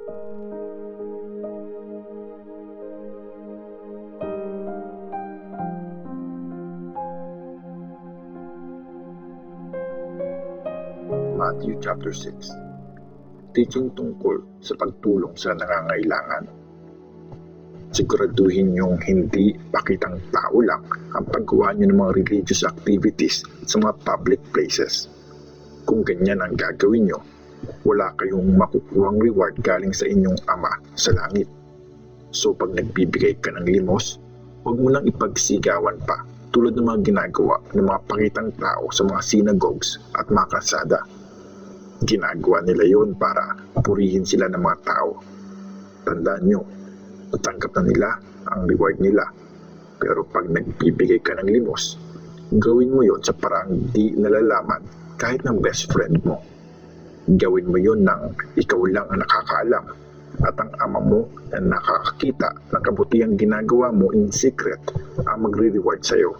Matthew chapter 6. Teaching tungkol sa pagtulong sa nangangailangan. Siguraduhin niyong hindi pakitang tao lang ang paggawa niyo ng mga religious activities sa mga public places. Kung ganyan ang gagawin niyo, wala kayong makukuhang reward galing sa inyong Ama sa langit. So pag nagbibigay ka ng limos, huwag mo nang ipagsigawan pa tulad ng mga ginagawa ng mga pakitang tao sa mga synagogues at mga kalsada. Ginagawa nila yon para purihin sila ng mga tao. Tandaan nyo, tatanggap na nila ang reward nila. Pero pag nagbibigay ka ng limos, gawin mo yon sa parang di nalalaman kahit ng best friend mo. Gawin mo yon nang ikaw lang ang nakakaalam at ang Ama mo na nakakakita ng kabutihang ginagawa mo in secret ang magre-reward sa'yo.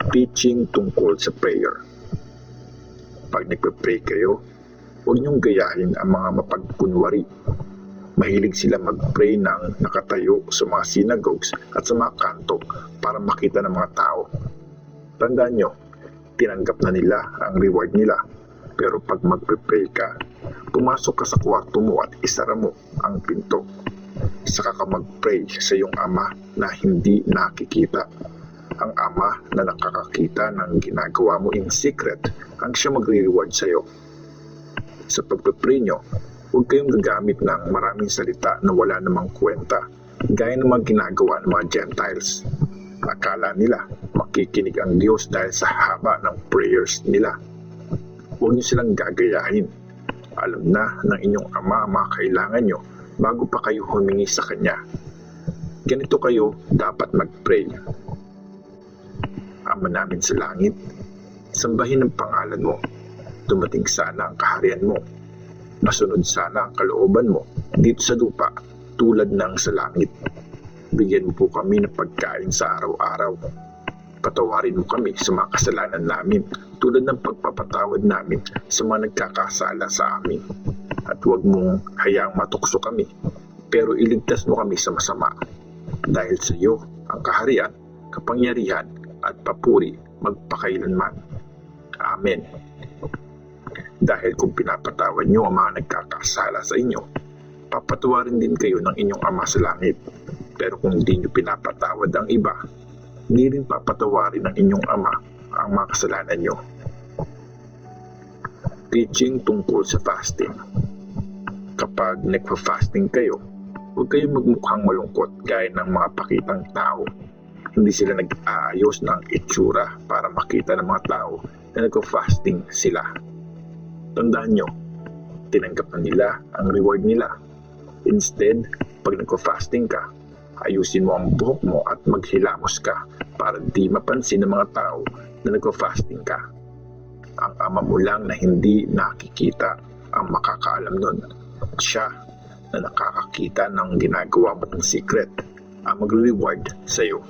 Teaching tungkol sa prayer. Pag nagpe-pray kayo, huwag niyong gayahin ang mga mapagkunwari. Mahilig sila mag-pray ng nakatayo sa mga synagogues at sa mga kanto para makita ng mga tao. Tandaan niyo, tinanggap na nila ang reward nila. Pero pag magpe-pray ka, pumasok ka sa kwarto mo at isara mo ang pinto. Saka ka mag-pray sa iyong Ama na hindi nakikita. Ang Ama na nakakakita ng ginagawa mo in secret ang siya magre-reward sa iyo. Sa pagpe-pray nyo, huwag kayong gagamit ng maraming salita na wala namang kwenta, gaya ng mga ginagawa ng mga Gentiles. Akala nila makikinig ang Diyos dahil sa haba ng prayers nila. Huwag nyo silang gagayahin. Alam na ng inyong Ama ang mga kailangan nyo bago pa kayo humingi sa Kanya. Ganito kayo dapat mag-pray. Ama namin sa langit, sambahin ang pangalan mo. Dumating sana ang kaharian mo. Masunod sana ang kalooban mo dito sa lupa tulad ng sa langit. Bigyan mo po kami ng pagkain sa araw-araw. Patawarin mo kami sa mga kasalanan namin tulad ng pagpapatawad namin sa mga nagkakasala sa amin. At huwag mong hayaang matukso kami, pero iligtas mo kami sa masama. Dahil sa iyo ang kaharian, kapangyarihan, at papuri magpakailanman. Amen. Dahil kung pinapatawad niyo ang mga nagkakasala sa inyo, papatawarin din kayo ng inyong Ama sa langit. Pero kung hindi niyo pinapatawad ang iba, hindi rin papatawarin ng inyong Ama ang mga kasalanan niyo. Teaching tungkol sa fasting. Kapag nagpa-fasting kayo, huwag kayong magmukhang malungkot gaya ng mga pakitang tao. Hindi sila nag-aayos ng itsura para makita ng mga tao na nagpa-fasting sila. Tandaan nyo, tinanggap na nila ang reward nila. Instead, pag nagpa-fasting ka, ayusin mo ang buhok mo at maghilamos ka para di mapansin ng mga tao na nagpa-fasting ka. Ang Ama mo lang na hindi nakikita ang makakaalam nun. Siya na nakakakita ng ginagawa mo ng secret ang magre-reward sa iyo.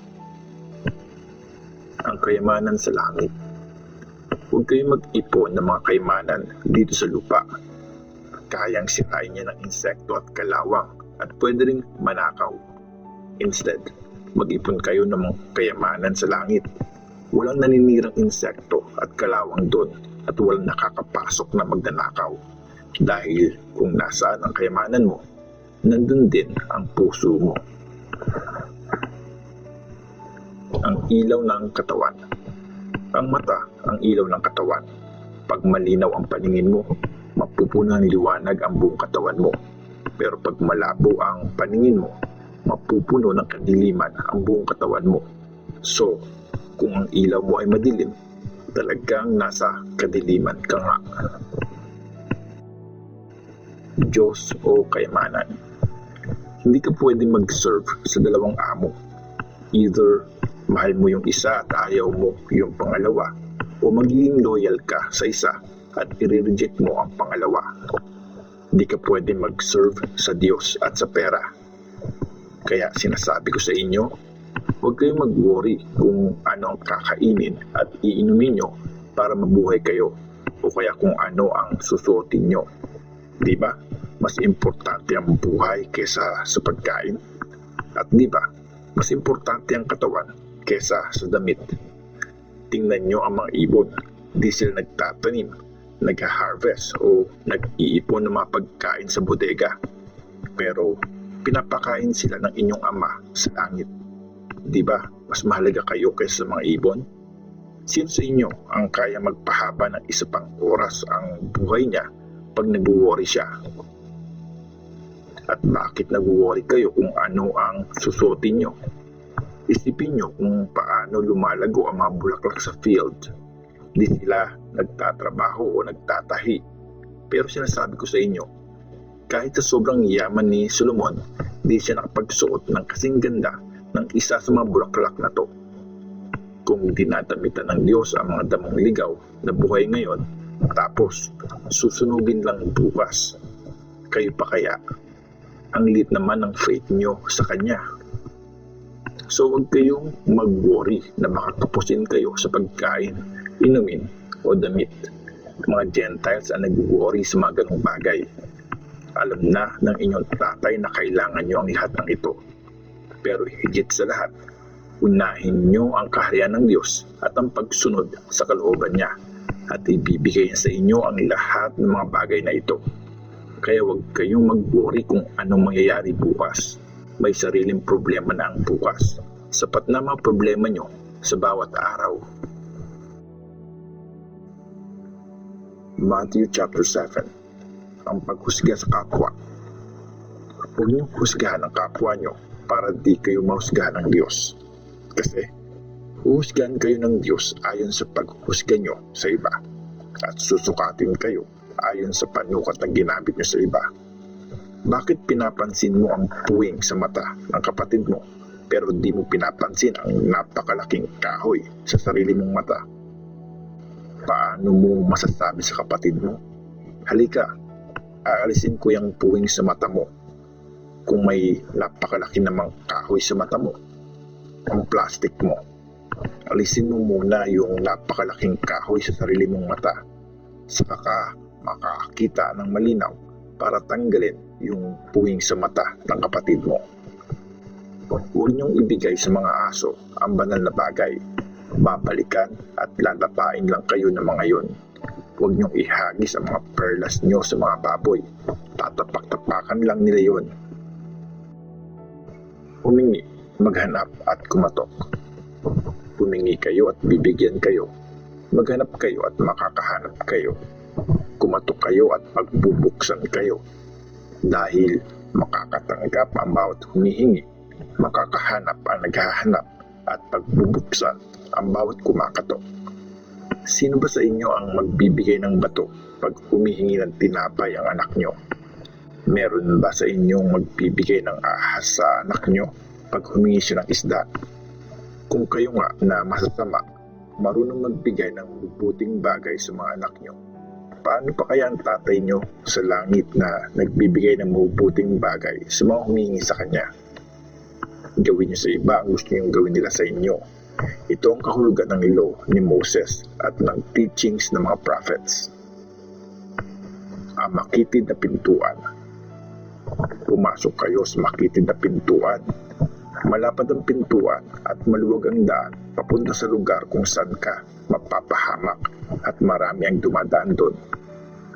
Ang kayamanan sa langit. Huwag kayong mag-ipon ng mga kayamanan dito sa lupa. Kayang sirain niya ng insekto at kalawang at pwede ring manakaw. Instead, mag-ipon kayo ng mga kayamanan sa langit. Walang naninirang insekto at kalawang doon at walang nakakapasok na magnanakaw. Dahil kung nasaan ang kayamanan mo, nandun din ang puso mo. Ang ilaw ng katawan. Ang mata ang ilaw ng katawan. Pag malinaw ang paningin mo, mapupuno ng liwanag ang buong katawan mo. Pero pag malabo ang paningin mo, mapupuno ng kadiliman ang buong katawan mo. So, kung ang ilaw mo ay madilim, talagang nasa kadiliman ka nga. Diyos o kayamanan. Hindi ka pwedeng mag-serve sa dalawang amo. Either mahal mo yung isa at ayaw mo yung pangalawa, o magiging loyal ka sa isa at i-reject mo ang pangalawa. Hindi ka pwede mag-serve sa Diyos at sa pera. Kaya sinasabi ko sa inyo, huwag kayong mag-worry kung ano ang kakainin at iinumin nyo para mabuhay kayo, o kaya kung ano ang susuotin nyo. Di ba? Mas importante ang buhay kesa sa pagkain. At di ba? Mas importante ang katawan kesa sa damit. Tingnan nyo ang mga ibon. Di sila nagtatanim, nag-harvest o nag-iipon ng mga pagkain sa bodega. Pero pinapakain sila ng inyong ama sa langit. Di ba? Mas mahalaga kayo kaysa sa mga ibon? Sino sa inyo ang kaya magpahaba ng isa pang oras ang buhay niya pag nag-worry siya? At bakit nag-worry kayo kung ano ang susuotin nyo? Isipin nyo kung paano lumalago ang mga bulaklak sa field. Di sila nagtatrabaho o nagtatahi. Pero sinasabi ko sa inyo, kahit sa sobrang yaman ni Solomon, di siya nakapagsuot ng kasing ganda ng isa sa mga bulaklak na to. Kung dinadamitan ng Diyos ang mga damong ligaw na buhay ngayon, tapos susunugin lang bukas, kayo pa kaya? Ang liit naman ng faith nyo sa Kanya. So huwag kayong mag-worry na makatapusin kayo sa pagkain, inumin o damit. Mga Gentiles ang nag-worry sa mga ganong bagay. Alam na ng inyong tatay na kailangan nyo ang lahat ng ito. Pero higit sa lahat, unahin nyo ang kaharian ng Diyos at ang pagsunod sa kalooban niya at ibibigay niya sa inyo ang lahat ng mga bagay na ito. Kaya huwag kayong mag-worry kung anong mangyayari bukas. May sariling problema na ang bukas. Sapat na mga problema nyo sa bawat araw. Matthew chapter 7. Ang paghusga sa kapwa. Huwag niyong husgahan ang kapwa nyo para di kayo mahusgahan ng Diyos. Kasi, huhusgahan kayo ng Diyos ayon sa paghusga nyo sa iba at susukatin kayo ayon sa panukat na ginamit nyo sa iba. Bakit pinapansin mo ang puwing sa mata ng kapatid mo pero di mo pinapansin ang napakalaking kahoy sa sarili mong mata? Paano mo masasabi sa kapatid mo, halika, aalisin ko yung puwing sa mata mo kung may napakalaki namang kahoy sa mata mo? Ang plastic mo. Alisin mo muna yung napakalaking kahoy sa sarili mong mata. Saka ka makakita ng malinaw para tanggalin yung puwing sa mata ng kapatid mo. Huwag niyong ibigay sa mga aso ang banal na bagay. Babalikan at lalapain lang kayo ng mga yon. Huwag niyong ihagis ang mga perlas niyo sa mga baboy. Tatapak-tapakan lang nila yon. Humingi, maghanap at kumatok. Humingi kayo at bibigyan kayo. Maghanap kayo at makakahanap kayo. Kumatok kayo at pagbubuksan kayo. Dahil makakatanggap ang bawat humihingi, makakahanap ang naghahanap, at pagbubuksan ang bawat kumakatok. Sino ba sa inyo ang magbibigay ng bato pag humihingi ng tinapay ang anak nyo? Meron ba sa inyong magbibigay ng ahas sa anak nyo pag humingi siya ng isda? Kung kayo nga na masasama, marunong magbigay ng mabubuting bagay sa mga anak nyo, paano pa kaya ang tatay nyo sa langit na nagbibigay ng mabubuting bagay sa mga humingi sa Kanya? Gawin nyo sa iba ang gusto nyo gawin nila sa inyo. Ito ang kahulugan ng law ni Moses at ng teachings ng mga prophets. Ang makitid na pintuan. Pumasok kayo sa makitid na pintuan. Malapad ang pintuan at maluwag ang daan papunta sa lugar kung saan ka mapapahamak at marami ang dumadaan doon.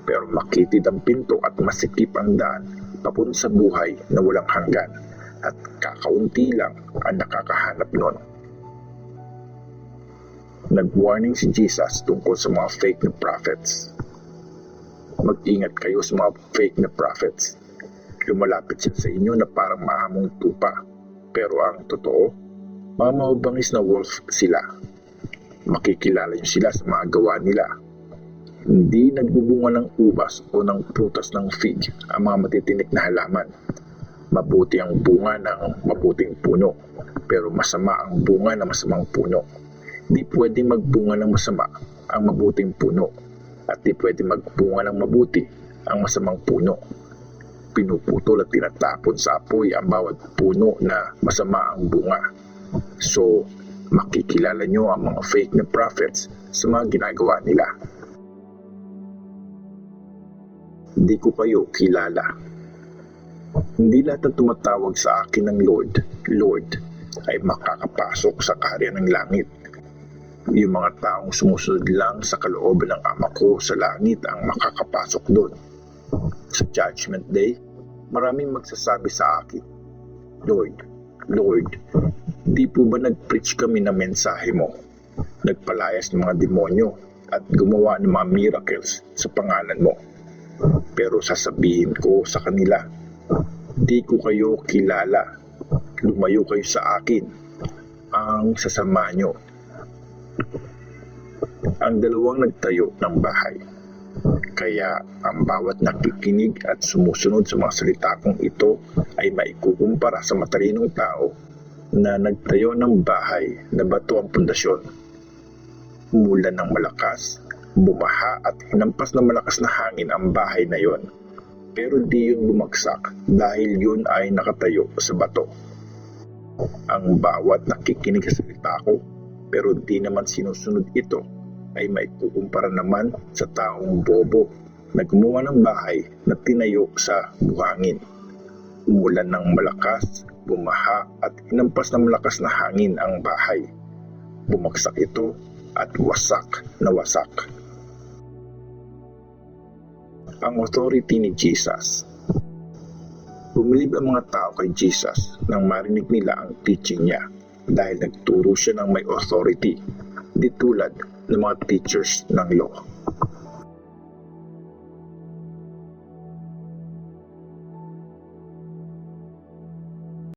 Pero makitid ang pinto at masikip ang daan papunta sa buhay na walang hanggan at kakaunti lang ang nakakahanap noon. Nag-warning si Jesus tungkol sa mga fake na prophets. Mag-ingat kayo sa mga fake na prophets. Lumalapit siya sa inyo na parang maamong tupa. Pero ang totoo, mga mababangis na wolf sila. Makikilala niyo sila sa mga gawa nila. Hindi nagbubunga ng ubas o ng prutas ng fig ang mga matitinik na halaman. Mabuti ang bunga ng mabuting puno, pero masama ang bunga ng masamang puno. Di pwedeng magbunga ng masama ang mabuting puno, at di pwedeng magbunga ng mabuti ang masamang puno. Pinuputol at tinatapon sa apoy ang bawat puno na masama ang bunga. So, makikilala nyo ang mga fake na prophets sa mga ginagawa nila. Di ko kayo kilala. Hindi lahat ng tumatawag sa akin ng Lord, Lord, ay makakapasok sa kaharian ng langit. Yung mga taong sumusunod lang sa kalooban ng Ama ko sa langit ang makakapasok doon. Sa Judgment Day, maraming magsasabi sa akin, Lord, Lord, di po ba nag-preach kami ng mensahe mo? Nagpalayas ng mga demonyo at gumawa ng mga miracles sa pangalan mo. Pero sasabihin ko sa kanila, di ko kayo kilala. Lumayo kayo sa akin, ang sasama nyo. Ang dalawang nagtayo ng bahay. Kaya ang bawat nakikinig at sumusunod sa mga salita kong ito ay maikukumpara sa matalinong tao na nagtayo ng bahay na bato ang pundasyon. Umulan ng malakas, bumaha at hinampas ng malakas na hangin ang bahay na yon. Pero di yun bumagsak dahil yun ay nakatayo sa bato. Ang bawat nakikinig sa salita ko pero di naman sinusunod ito ay maikukumpara naman sa taong bobo na gumawa ng bahay na tinayo sa buhangin. Umulan ng malakas, bumaha at hinampas ng malakas na hangin ang bahay. Bumagsak ito at wasak na wasak. Ang authority ni Jesus. Bumilib ang mga tao kay Jesus nang marinig nila ang teaching niya dahil nagturo siya ng may authority, di tulad ng mga teachers ng law.